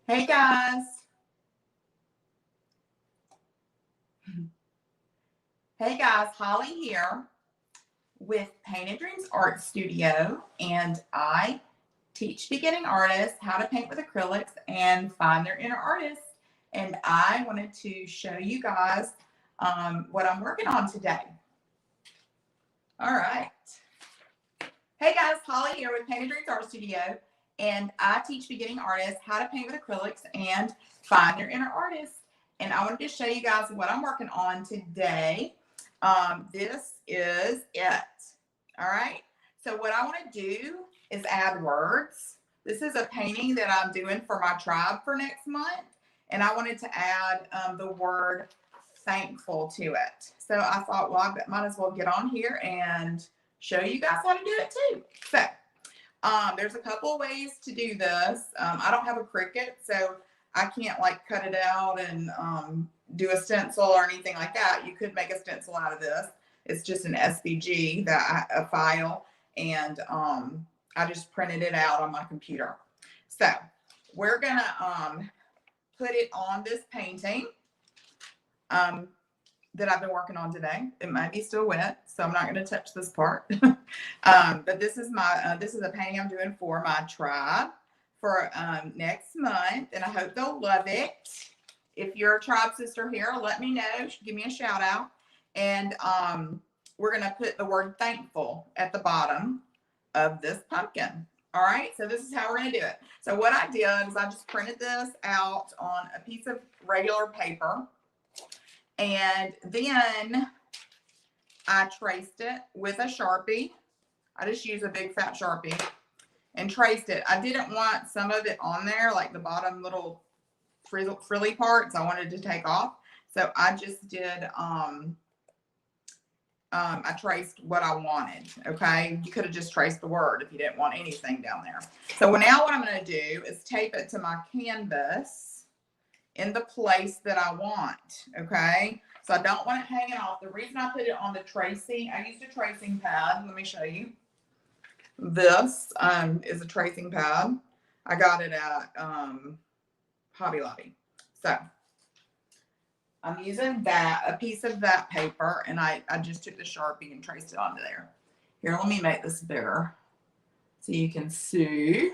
Hey guys. Hey guys, Holly here with Painted Dreams Art Studio, and I teach beginning artists how to paint with acrylics and find their inner artist. And I wanted to show you guys what I'm working on today. All right. Hey guys, Holly here with Painted Dreams Art Studio, and I teach beginning artists how to paint with acrylics and find their inner artist. And I wanted to show you guys what I'm working on today. This is it. All right. So what I want to do is add words. This is a painting that I'm doing for my tribe for next month. And I wanted to add the word thankful to it. So I thought, well, I might as well get on here and show you guys how to do it too. So there's a couple of ways to do this. I don't have a Cricut, so I can't like cut it out and do a stencil or anything like that. You could make a stencil out of this. It's just an SVG, a file, and I just printed it out on my computer. So we're gonna put it on this painting that I've been working on today. It might be still wet, so I'm not going to touch this part. But this is a painting I'm doing for my tribe for next month, and I hope they'll love it. If you're a tribe sister here, let me know. Give me a shout out. And we're going to put the word thankful at the bottom of this pumpkin. All right, so this is how we're going to do it. So what I did is I just printed this out on a piece of regular paper. And then I traced it with a Sharpie. I just used a big fat Sharpie and traced it. I didn't want some of it on there, like the bottom little frilly parts I wanted to take off. So I just did, I traced what I wanted, okay? You could have just traced the word if you didn't want anything down there. So now what I'm going to do is tape it to my canvas in the place that I want, okay? So I don't want it hanging off. The reason I put it on the tracing, I used a tracing pad. Let me show you. This is a tracing pad. I got it at Hobby Lobby. So I'm using a piece of that paper, and I just took the Sharpie and traced it onto there. Here, let me make this bigger so you can see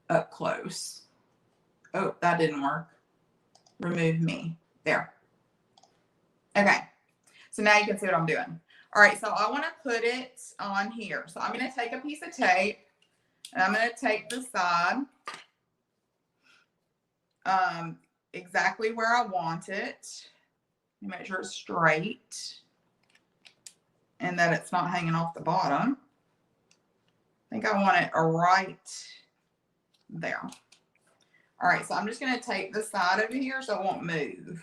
up close. Oh, that didn't work. Remove me. There. Okay. So now you can see what I'm doing. All right. So I want to put it on here. So I'm going to take a piece of tape, and I'm going to take the side exactly where I want it. Make sure it's straight and that it's not hanging off the bottom. I think I want it right there. All right, so I'm just going to take the side over here so it won't move.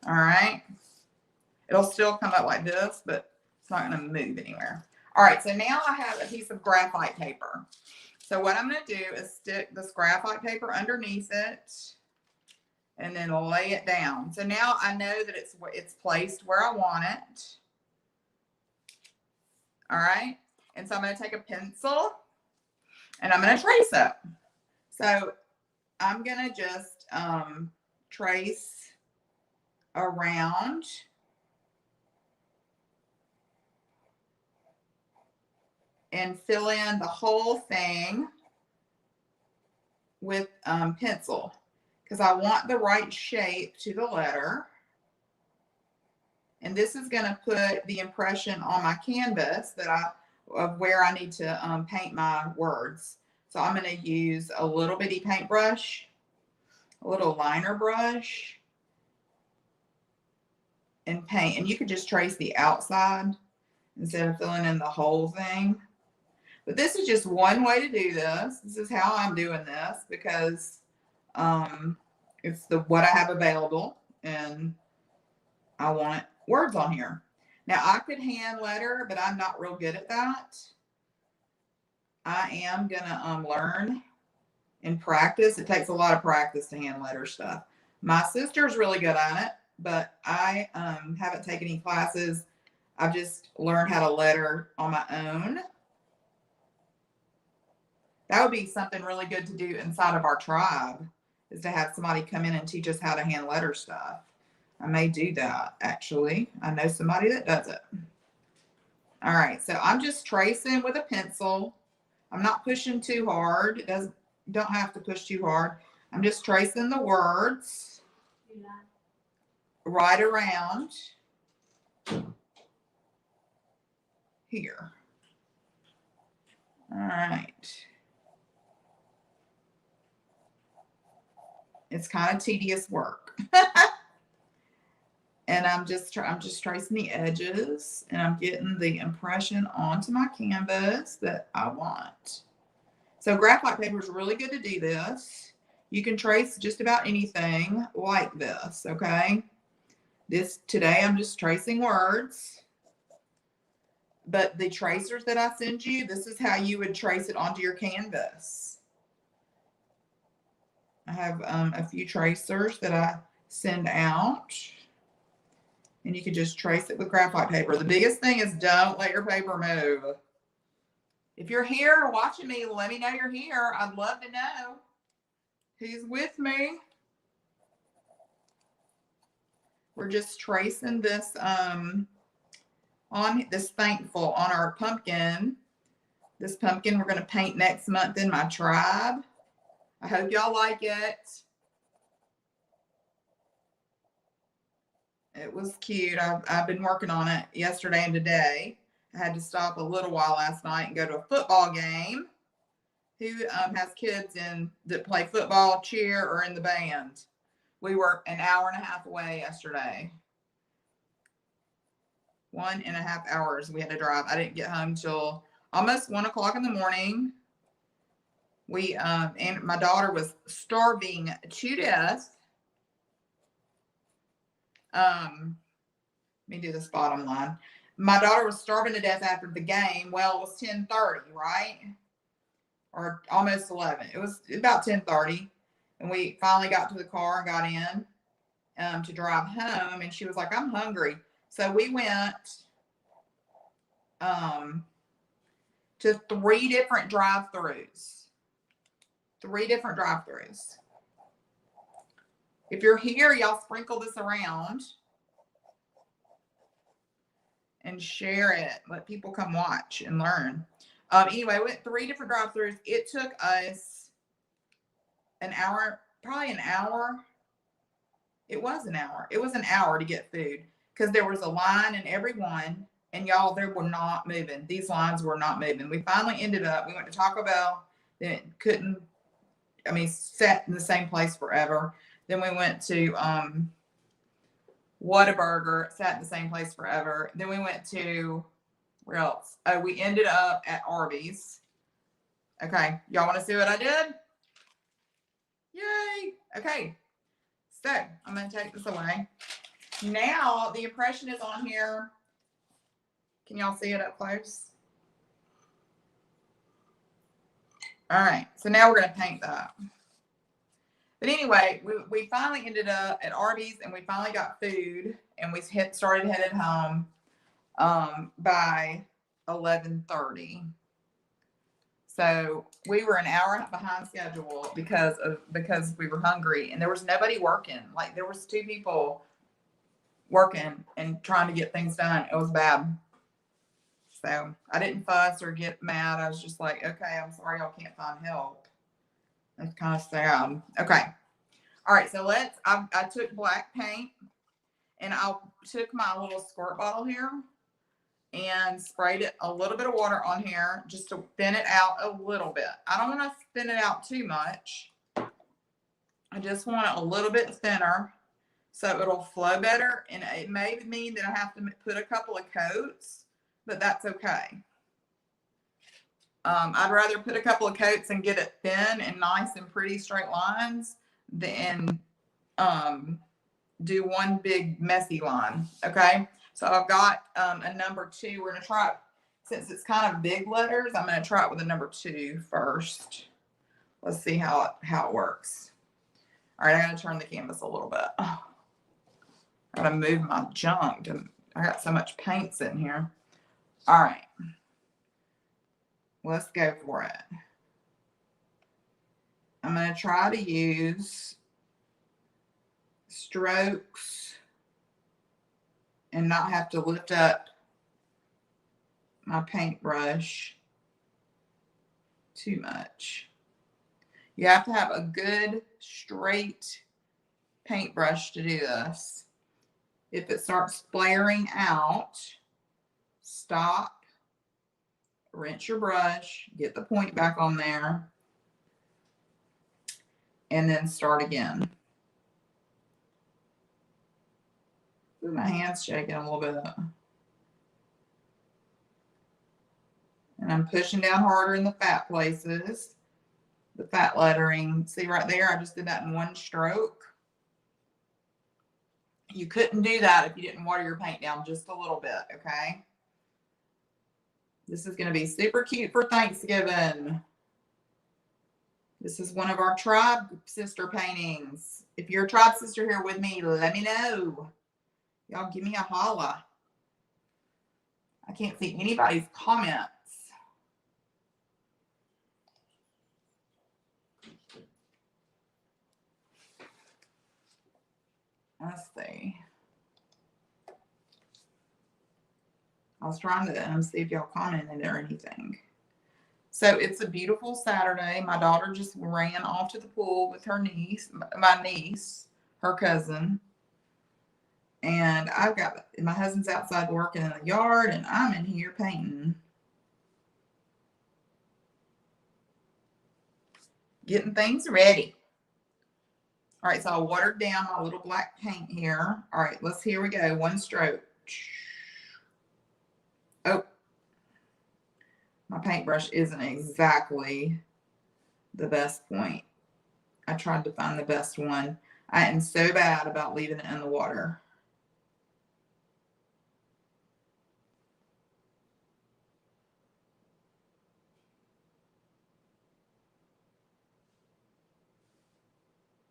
All right. It'll still come up like this, but it's not going to move anywhere. All right, so now I have a piece of graphite paper. So what I'm going to do is stick this graphite paper underneath it and then lay it down. So now I know that it's placed where I want it. All right. And so I'm going to take a pencil and I'm going to trace it. So I'm going to just trace around and fill in the whole thing with pencil because I want the right shape to the letter. And this is going to put the impression on my canvas of where I need to paint my words. So I'm going to use a little bitty paintbrush, a little liner brush, and paint. And you could just trace the outside instead of filling in the whole thing. But this is just one way to do this. This is how I'm doing this because it's what I have available, and I want words on here. Now I could hand letter, but I'm not real good at that. I am gonna learn and practice. It takes a lot of practice to hand letter stuff. My sister's really good at it, but I haven't taken any classes. I've just learned how to letter on my own. That would be something really good to do inside of our tribe, is to have somebody come in and teach us how to hand letter stuff. I may do that, actually. I know somebody that does it. All right, so I'm just tracing with a pencil. I'm not pushing too hard. It doesn't, you don't have to push too hard. I'm just tracing the words right around here. All right. It's kind of tedious work. And I'm just tracing the edges, and I'm getting the impression onto my canvas that I want. So graphite paper is really good to do this. You can trace just about anything like this, okay? Today I'm just tracing words. But the tracers that I send you, this is how you would trace it onto your canvas. I have a few tracers that I send out. And you can just trace it with graphite paper. The biggest thing is don't let your paper move. If you're here watching me, let me know you're here. I'd love to know who's with me. We're just tracing this on this thankful on our pumpkin. This pumpkin we're going to paint next month in my tribe. I hope y'all like it. It was cute. I've been working on it yesterday and today. I had to stop a little while last night and go to a football game. Who has kids that play football, cheer, or in the band? We were an hour and a half away yesterday. 1.5 hours we had to drive. I didn't get home till almost 1 o'clock in the morning. And my daughter was starving to death. Let me do this bottom line. My daughter was starving to death after the game. Well, it was 10:30, right? Or almost 11. It was about 10:30. And we finally got to the car and got in to drive home. And she was like, I'm hungry. So we went to 3 different drive-thrus. 3 different drive-thrus. If you're here, y'all sprinkle this around and share it. Let people come watch and learn. Anyway, we went 3 different drive-thrus. It took us an hour, probably an hour. It was an hour. It was an hour to get food because there was a line in every one. And y'all, they were not moving. These lines were not moving. We finally ended up, we went to Taco Bell. Then it sat in the same place forever. Then we went to Whataburger, sat in the same place forever. Then we went to, where else? Oh, we ended up at Arby's. Okay, y'all want to see what I did? Yay! Okay, so I'm going to take this away. Now the impression is on here. Can y'all see it up close? All right, so now we're going to paint that. But anyway, we finally ended up at Arby's, and we finally got food, and we started headed home by 11:30. So we were an hour behind schedule because we were hungry, and there was nobody working. Like, there was 2 people working and trying to get things done. It was bad. So I didn't fuss or get mad. I was just like, okay, I'm sorry y'all can't find help. That's kind of sad. Okay. All right. So I took black paint, and I took my little squirt bottle here and sprayed it a little bit of water on here just to thin it out a little bit. I don't want to thin it out too much. I just want it a little bit thinner so it'll flow better. And it may mean that I have to put a couple of coats, but that's okay. I'd rather put a couple of coats and get it thin and nice and pretty straight lines than do one big messy line. Okay. So I've got a number 2. We're going to try it. Since it's kind of big letters, I'm going to try it with a number 2 first. Let's see how it works. All right. I got to turn the canvas a little bit. I got to move my junk. I got so much paint sitting here. All right. Let's go for it. I'm going to try to use strokes and not have to lift up my paintbrush too much. You have to have a good straight paintbrush to do this. If it starts flaring out, stop, rinse your brush, get the point back on there, and then start again. Ooh, my hand's shaking a little bit. And I'm pushing down harder in the fat places. The fat lettering. See right there, I just did that in one stroke. You couldn't do that if you didn't water your paint down just a little bit, okay? This is going to be super cute for Thanksgiving. This is one of our tribe sister paintings. If you're a tribe sister here with me, let me know. Y'all give me a holla. I can't see anybody's comments. Let's see. I was trying to see if y'all commented or anything. So it's a beautiful Saturday. My daughter just ran off to the pool with her niece, my niece, her cousin. And I've got, my husband's outside working in the yard and I'm in here painting. Getting things ready. All right, so I watered down my little black paint here. All right, here we go. One stroke. Oh, my paintbrush isn't exactly the best point. I tried to find the best one. I am so bad about leaving it in the water.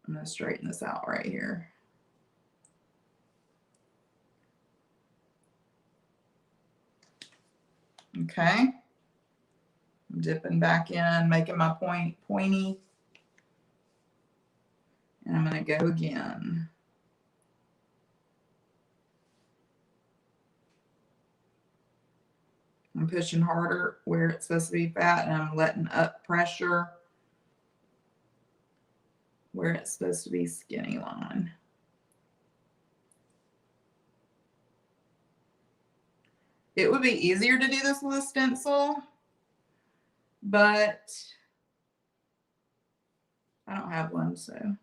I'm going to straighten this out right here. Okay. I'm dipping back in, making my point pointy. And I'm going to go again. I'm pushing harder where it's supposed to be fat, and I'm letting up pressure where it's supposed to be skinny line. It would be easier to do this with a stencil, but I don't have one, so.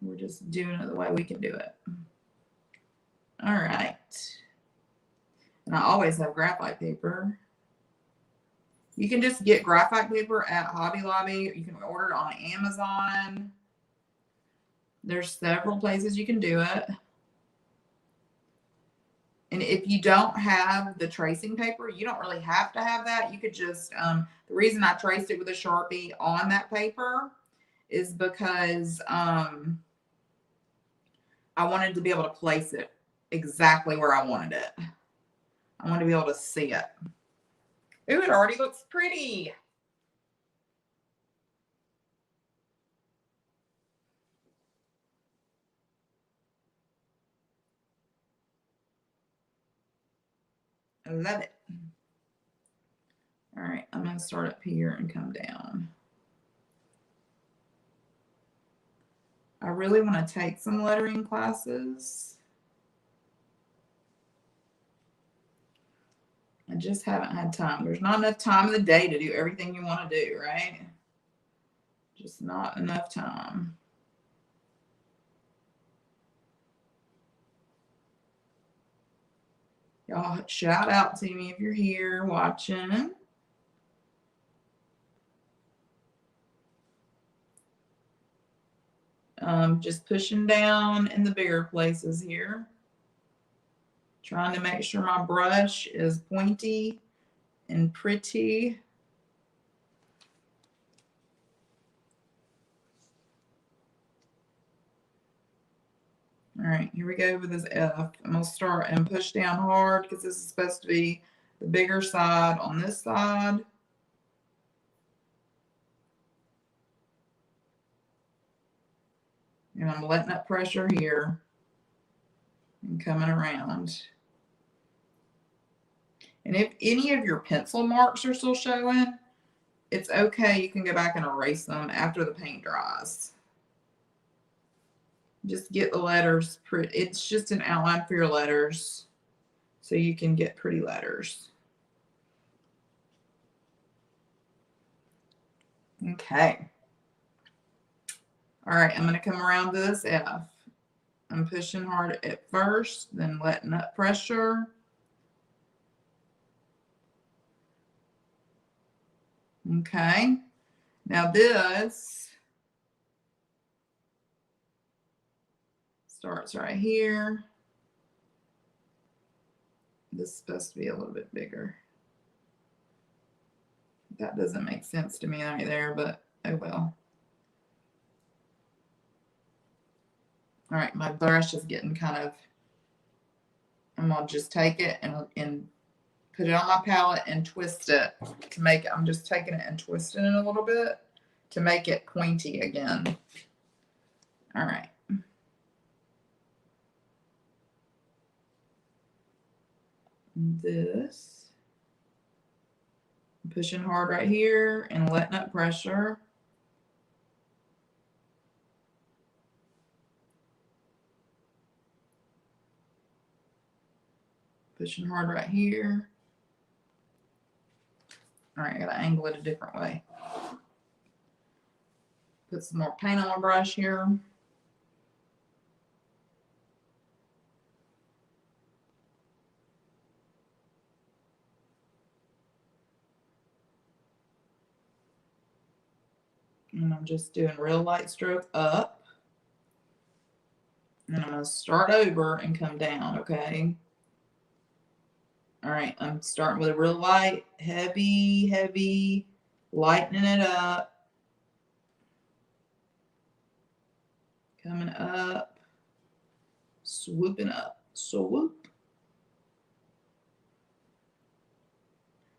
We're just doing it the way we can do it. All right. And I always have graphite paper. You can just get graphite paper at Hobby Lobby. You can order it on Amazon. There's several places you can do it. And if you don't have the tracing paper, you don't really have to have that. You could just, the reason I traced it with a Sharpie on that paper is because I wanted to be able to place it exactly where I wanted it. I want to be able to see it. Ooh, it already looks pretty. I love it. All right, I'm going to start up here and come down. I really want to take some lettering classes. I just haven't had time. There's not enough time in the day to do everything you want to do, right? Just not enough time. Y'all shout out to me if you're here watching. Just pushing down in the bigger places here. Trying to make sure my brush is pointy and pretty. All right, here we go with this F. I'm going to start and push down hard because this is supposed to be the bigger side on this side. And I'm letting that pressure here and coming around. And if any of your pencil marks are still showing, it's okay. You can go back and erase them after the paint dries. Just get the letters pretty. It's just an outline for your letters so you can get pretty letters. Okay. All right, I'm going to come around to this F. I'm pushing hard at first, then letting up pressure. Okay. Now this starts right here. This is supposed to be a little bit bigger. That doesn't make sense to me right there, but oh well. All right, my brush is getting kind of, I'm gonna just take it and put it on my palette and twist it to make it, I'm just taking it and twisting it a little bit to make it pointy again. All right. This, I'm pushing hard right here and letting up pressure. Pushing hard right here. All right, I gotta angle it a different way. Put some more paint on my brush here. And I'm just doing real light stroke up. And I'm gonna start over and come down, okay? All right, I'm starting with a real light, heavy, lightening it up. Coming up, swooping up, swoop.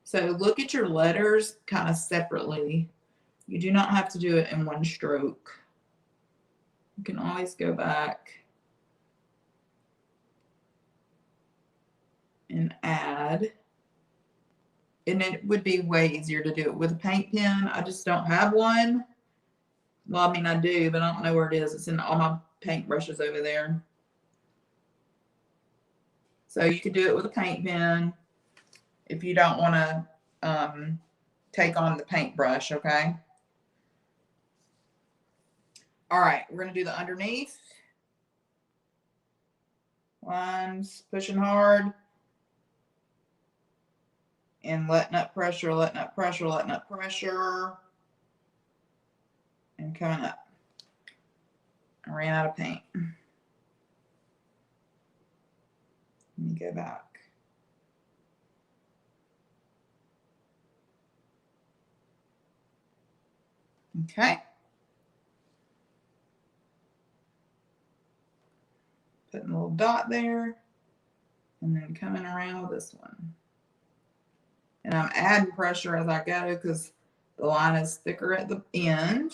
So look at your letters kind of separately. You do not have to do it in one stroke. You can always go back and add. And it would be way easier to do it with a paint pen. I just don't have one. Well, I mean, I do, but I don't know where it is. It's in all my paint brushes over there. So you could do it with a paint pen if you don't want to take on the paintbrush, okay? All right, we're going to do the underneath. Lines, pushing hard. And letting up pressure, letting up pressure, letting up pressure. And coming up. I ran out of paint. Let me go back. Okay. Putting a little dot there. And then coming around with this one. And I'm adding pressure as I go because the line is thicker at the end.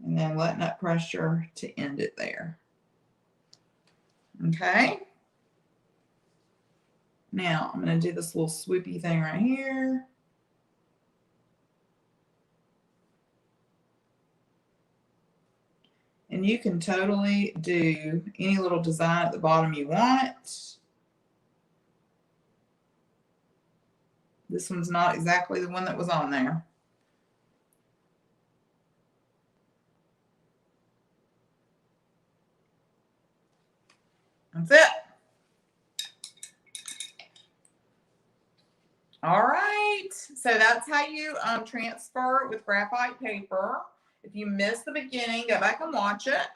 And then letting up pressure to end it there. Okay. Now I'm going to do this little swoopy thing right here. And you can totally do any little design at the bottom you want. This one's not exactly the one that was on there. That's it. All right. So that's how you transfer with graphite paper. If you missed the beginning, go back and watch it.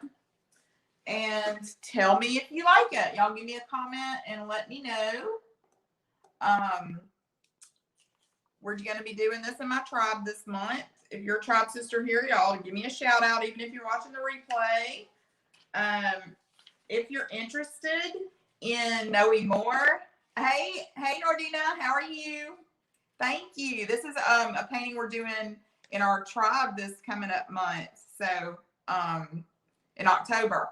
And tell me if you like it. Y'all give me a comment and let me know. We're going to be doing this in my tribe this month. If you're a tribe sister here, y'all give me a shout out, even if you're watching the replay. If you're interested in knowing more Hey, Nordina, how are you? Thank you. This is a painting we're doing in our tribe this coming up month. So in October.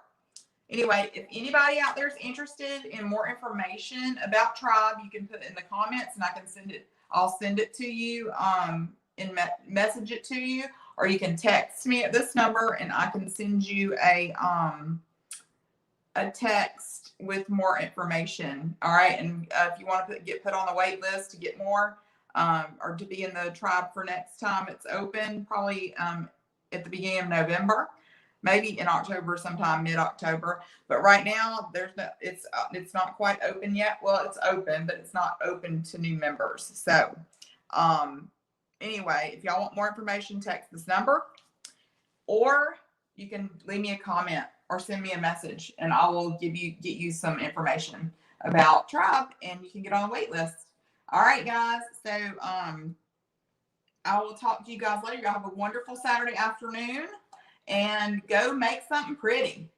Anyway, if anybody out there is interested in more information about tribe, you can put it in the comments and I can send it. I'll send it to you and message it to you, or you can text me at this number and I can send you a text with more information. All right. And if you want to get put on the wait list to get more or to be in the tribe for next time, it's open probably at the beginning of November, maybe in October, sometime mid-October. But right now, it's not quite open yet. Well, it's open, but it's not open to new members. So anyway, if y'all want more information, text this number, or you can leave me a comment or send me a message and I will get you some information about tribe and you can get on the wait list. All right, guys. So I will talk to you guys later. Y'all have a wonderful Saturday afternoon and go make something pretty.